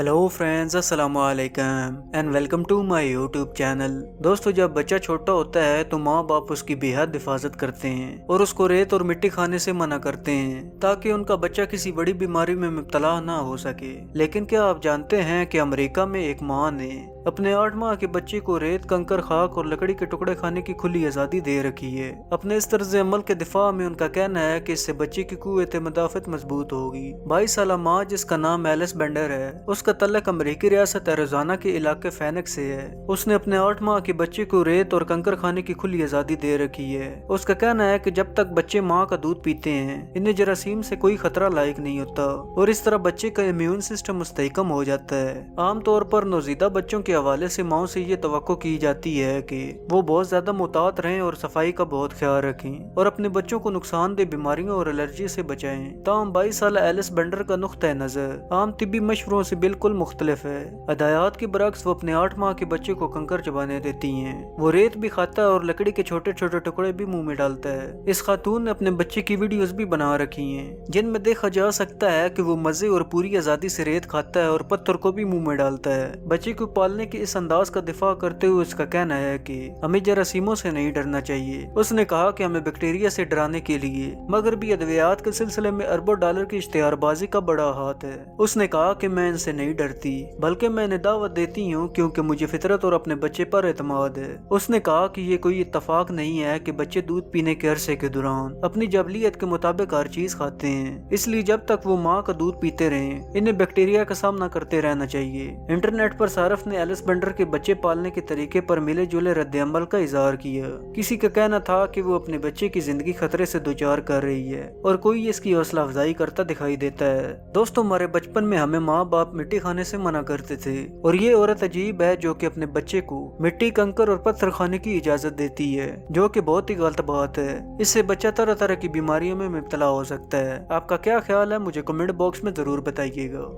Hello friends, अस्सलाम वालेकुम and welcome to my YouTube channel. दोस्तों, जब बच्चा छोटा होता है तो माँ बाप उसकी बेहद हिफाजत करते हैं और उसको रेत और मिट्टी खाने से मना करते हैं ताकि उनका बच्चा किसी बड़ी बीमारी में मुब्तला ना हो सके। लेकिन क्या आप जानते हैं कि अमेरिका में एक माँ ने अपने 8 माह के बच्चे को रेत, कंकर, खाक और लकड़ी के टुकड़े खाने की खुली आज़ादी दे रखी है। अपने इस तर्ज अमल के दिफा में उनका कहना है कि इससे बच्चे की कुव्वत मदाफ़त मजबूत होगी। 22 साल माँ, जिसका नाम एलिस बेंडर है, उसका तल्लक अमेरिकी रियासत एरिज़ोना के इलाके फेनिक्स से है। उसने अपने 8 माह के बच्चे को रेत और कंकर खाने की खुली आज़ादी दे रखी है। उसका कहना है कि जब तक बच्चे माँ का दूध पीते हैं, इन्हें जरासीम से कोई खतरा लायक नहीं होता और इस तरह बच्चे का इम्यून सिस्टम मुस्तहकम हो जाता है। आमतौर पर नौजीदा बच्चों के हवाले से माओ से ये तवक्को की जाती है कि वो बहुत ज्यादा मुतात रहें और सफाई का बहुत ख्याल रखें और अपने बच्चों को नुकसानदेह बीमारियों और एलर्जी से बचाएं। ताहम 22 साल एलिस बेंडर का नुक्ता नजर आम तिब्बी मशवरों से बिल्कुल मुख्तलिफ है। हदायत के बरक्स वो अपने 8 माह के बच्चे को कंकर चबाने देती हैं। वो रेत भी खाता है और लकड़ी के छोटे छोटे टुकड़े भी मुंह में डालता है। इस खातून ने अपने बच्चे की वीडियोस भी बना रखी हैं जिनमें देखा जा सकता है कि वो मजे और पूरी आजादी से रेत खाता है और पत्थर को भी मुंह में डालता है। बच्चे को पालने के इस अंदाज का दिफा करते हुए उसका कहना है कि हमें जरासीमों से नहीं डरना चाहिए। उसने कहा कि हमें बैक्टीरिया से डराने के लिए मगरबी अद्वियात के सिलसिले में अरबों डॉलर की इश्तिहारबाजी का बड़ा हाथ है। उसने कहा कि मैं इनसे नहीं डरती, बल्कि मैं इन्हें दावत देती हूँ क्योंकि मुझे फितरत और अपने बच्चे पर एतमाद है। उसने कहा कि ये कोई इत्तफाक नहीं है कि बच्चे दूध पीने के अरसे के दौरान अपनी जबलियत के मुताबिक हर चीज खाते हैं, इसलिए जब तक वो माँ का दूध पीते रहें, इन्हें बैक्टीरिया का सामना करते रहना चाहिए। इंटरनेट पर सारफ ने एलिस बेंडर के बच्चे पालने के तरीके पर मिले जुले रद्द-ए-अमल का इजहार किया। किसी का कहना था कि वो अपने बच्चे की जिंदगी खतरे से दुचार कर रही है और कोई इसकी हौसला अफजाई करता दिखाई देता है। दोस्तों, हमारे बचपन में हमें माँ बाप मिट्टी खाने से मना करते थे और ये औरत अजीब है जो कि अपने बच्चे को मिट्टी, कंकर और पत्थर खाने की इजाजत देती है, जो कि बहुत ही गलत बात है। इससे बच्चा तरह तरह की बीमारियों में मुब्तला हो सकता है। आपका क्या ख्याल है, मुझे कमेंट बॉक्स में जरूर बताइएगा।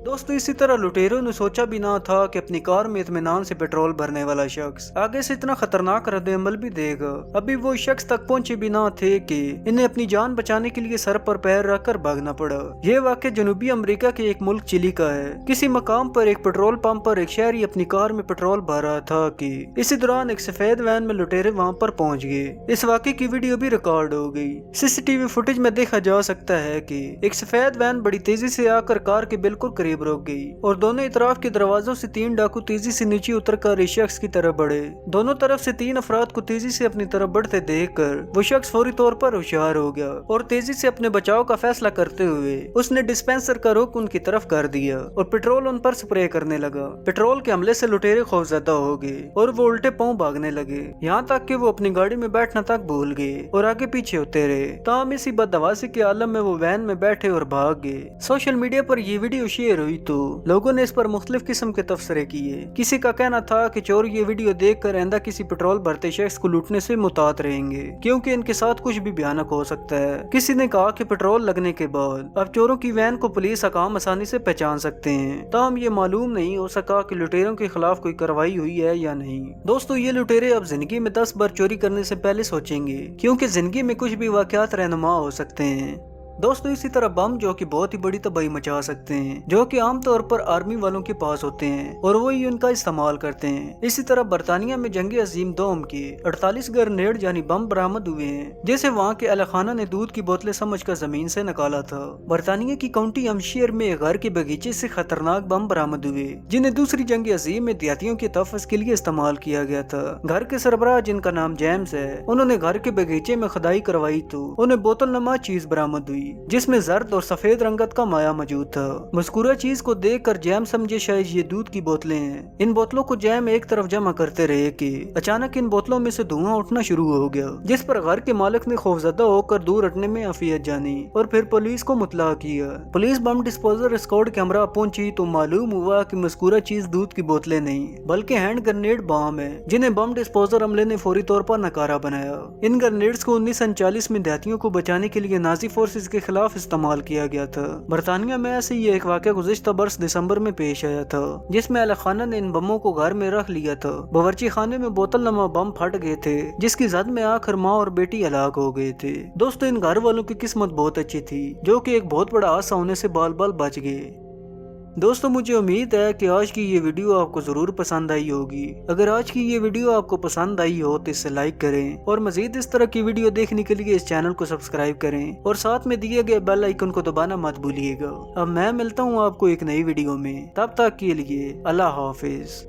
दोस्तों, इसी तरह लुटेरों ने सोचा भी ना था कि अपनी कार में इत्मीनान से पेट्रोल भरने वाला शख्स आगे से इतना खतरनाक रद्द-ए-अमल भी देगा। अभी वो शख्स तक पहुंचे भी ना थे कि इन्हें अपनी जान बचाने के लिए सर पर पैर रखकर भागना पड़ा। ये वाकया जनूबी अमेरिका के एक मुल्क चिली का है। किसी मकाम पर एक पेट्रोल पंप पर एक शहरी अपनी कार में पेट्रोल भर रहा था कि इसी दौरान एक सफेद वैन में लुटेरे वहाँ पर पहुँच गए। इस वाकये की वीडियो भी रिकॉर्ड हो गई। सीसीटीवी फुटेज में देखा जा सकता है कि एक सफेद वैन बड़ी तेजी से आकर कार के बिल्कुल करीब रुक गई और दोनों इतराफ के दरवाजों से 3 डाकू तेजी से नीचे उतरकर इस शख्स की तरफ बढ़े। दोनों तरफ से 3 अफराद को तेजी से अपनी तरफ बढ़ते देखकर वो शख्स फौरी तौर पर होशियार हो गया और तेजी से अपने बचाव का फैसला करते हुए उसने डिस्पेंसर का रुख उनकी तरफ कर दिया और पेट्रोल उन पर स्प्रे करने लगा। पेट्रोल के हमले से लुटेरे खौफजदा हो गए और वो उल्टे पांव भागने लगे, यहाँ तक कि वो अपनी गाड़ी में बैठना तक भूल गए और आगे पीछे होते रहे। ताहम इसी बदहवासी के आलम में वो वैन में बैठे और भाग गए। सोशल मीडिया पर ये वीडियो शेयर हुई तो लोगों ने इस पर मुख्तलिफ किस्म के तबसरे किए। किसी का कहना था कि चोर ये वीडियो देखकर आइंदा किसी पेट्रोल भरते शख्स को लूटने से मुतात रहेंगे क्योंकि इनके साथ कुछ भी भयानक हो सकता है। किसी ने कहा कि पेट्रोल लगने के बाद अब चोरों की वैन को पुलिस हकाम आसानी से पहचान सकते हैं। ताहम ये मालूम नहीं हो सका कि लुटेरों के खिलाफ कोई कार्रवाई हुई है या नहीं। दोस्तों, ये लुटेरे अब जिंदगी में 10 बार चोरी करने से पहले सोचेंगे क्योंकि जिंदगी में कुछ भी वाकयात रहनुमा हो सकते हैं। दोस्तों, इसी तरह बम जो कि बहुत ही बड़ी तबाही मचा सकते हैं, जो कि आमतौर पर आर्मी वालों के पास होते हैं और वो ही उनका इस्तेमाल करते हैं। इसी तरह बरतानिया में जंग अजीम दोम के 48 ग्रेनेड यानी बम बरामद हुए हैं, जैसे वहाँ के अलाखाना ने दूध की बोतलें समझकर जमीन से निकाला था। बरतानिया की काउंटी हम्पशायर में एक घर के बगीचे से खतरनाक बम बरामद हुए जिन्हें दूसरी जंग अजीम में देहातियों के तहफ़्फ़ुज़ के लिए इस्तेमाल किया गया था। घर के सरबराह, जिनका नाम जेम्स है, उन्होंने घर के बगीचे में खुदाई करवाई तो उन्हें बोतल नमा चीज बरामद हुई जिसमें जर्द और सफेद रंगत का माया मौजूद था। मज़कूरा चीज को देखकर जैम समझे शायद ये दूध की बोतलें हैं। इन बोतलों को जैम एक तरफ जमा करते रहे कि अचानक इन बोतलों में से धुआं उठना शुरू हो गया, जिस पर घर के मालिक ने खौफजदा होकर दूर हटने में अफियत जानी और फिर पुलिस को मुतला किया। पुलिस बम डिस्पोजर स्क्वाड के हमरा पहुंची तो मालूम हुआ कि मज़कूरा चीज दूध की बोतलें नहीं बल्कि हैंड ग्रेनेड बम है, जिन्हें बम डिस्पोजर अमले ने फौरी तौर पर नकारा बनाया। इन ग्रेनेड्स को 1939 में देहातियों को बचाने के लिए नाजी फोर्सेज के खिलाफ इस्तेमाल किया गया था। बरतानिया में ऐसे ही एक वाक़या गुज़िश्ता बरस दिसंबर में पेश आया था जिसमें अलाखाना ने इन बमों को घर में रख लिया था। बावर्ची खाने में बोतल नमा बम फट गए थे जिसकी जद में आकर माँ और बेटी हलाक हो गए थे। दोस्तों, इन घर वालों की किस्मत बहुत अच्छी थी जो कि एक बहुत बड़ा हादसा होने से बाल बाल बच गए। दोस्तों मुझे उम्मीद है कि आज की ये वीडियो आपको जरूर पसंद आई होगी। अगर आज की ये वीडियो आपको पसंद आई हो तो इसे लाइक करें और मजीद इस तरह की वीडियो देखने के लिए इस चैनल को सब्सक्राइब करें और साथ में दिए गए बेल आइकन को दबाना मत भूलिएगा। अब मैं मिलता हूँ आपको एक नई वीडियो में, तब तक के लिए अल्लाह हाफिज।